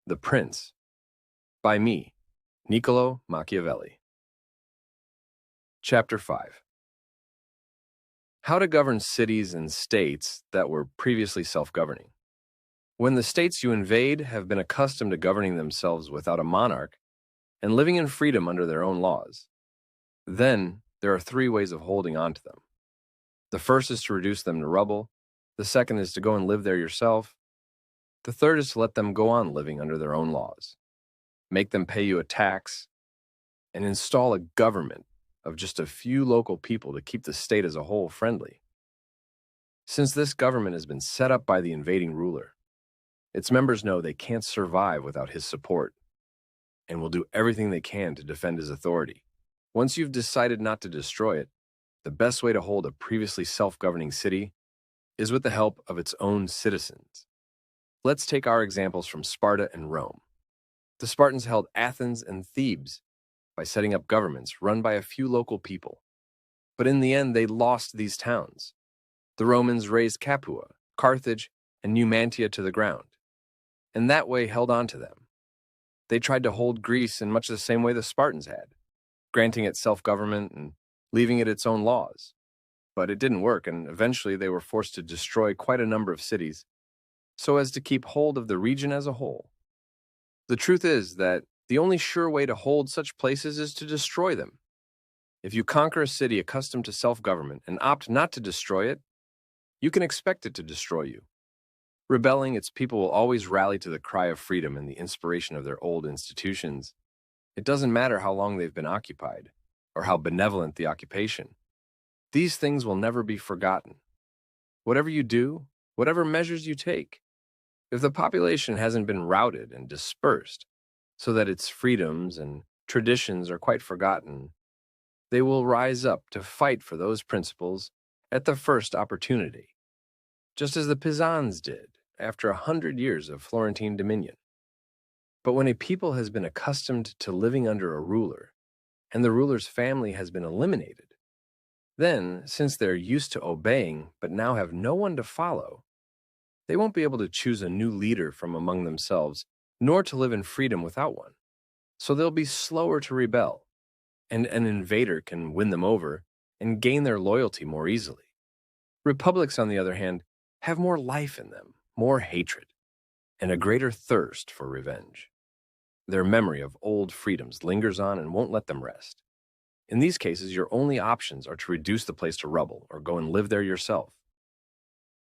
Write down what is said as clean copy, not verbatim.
The Prince, by me, Niccolò Machiavelli. Chapter 5. How to govern cities and states that were previously self-governing. When the states you invade have been accustomed to governing themselves without a monarch and living in freedom under their own laws, then there are three ways of holding on to them. The first is to reduce them to rubble. The second is to go and live there yourself. The third is to let them go on living under their own laws. Make them pay you a tax, and install a government of just a few local people to keep the state as a whole friendly. Since this government has been set up by the invading ruler, its members know they can't survive without his support, and will do everything they can to defend his authority. Once you've decided not to destroy it, the best way to hold a previously self-governing city is with the help of its own citizens. Let's take our examples from Sparta and Rome. The Spartans held Athens and Thebes by setting up governments run by a few local people. But in the end, they lost these towns. The Romans razed Capua, Carthage, and Numantia to the ground, and that way held on to them. They tried to hold Greece in much the same way the Spartans had, granting it self-government and leaving it its own laws. But it didn't work, and eventually they were forced to destroy quite a number of cities so as to keep hold of the region as a whole. The truth is that the only sure way to hold such places is to destroy them. If you conquer a city accustomed to self-government and opt not to destroy it, you can expect it to destroy you. Rebelling, its people will always rally to the cry of freedom and the inspiration of their old institutions. It doesn't matter how long they've been occupied, or how benevolent the occupation. These things will never be forgotten. Whatever you do, whatever measures you take, if the population hasn't been routed and dispersed so that its freedoms and traditions are quite forgotten, they will rise up to fight for those principles at the first opportunity, just as the Pisans did after 100 years of Florentine dominion. But when a people has been accustomed to living under a ruler, and the ruler's family has been eliminated, then, since they're used to obeying but now have no one to follow, they won't be able to choose a new leader from among themselves, nor to live in freedom without one. So they'll be slower to rebel, and an invader can win them over and gain their loyalty more easily. Republics, on the other hand, have more life in them, more hatred, and a greater thirst for revenge. Their memory of old freedoms lingers on and won't let them rest. In these cases, your only options are to reduce the place to rubble or go and live there yourself.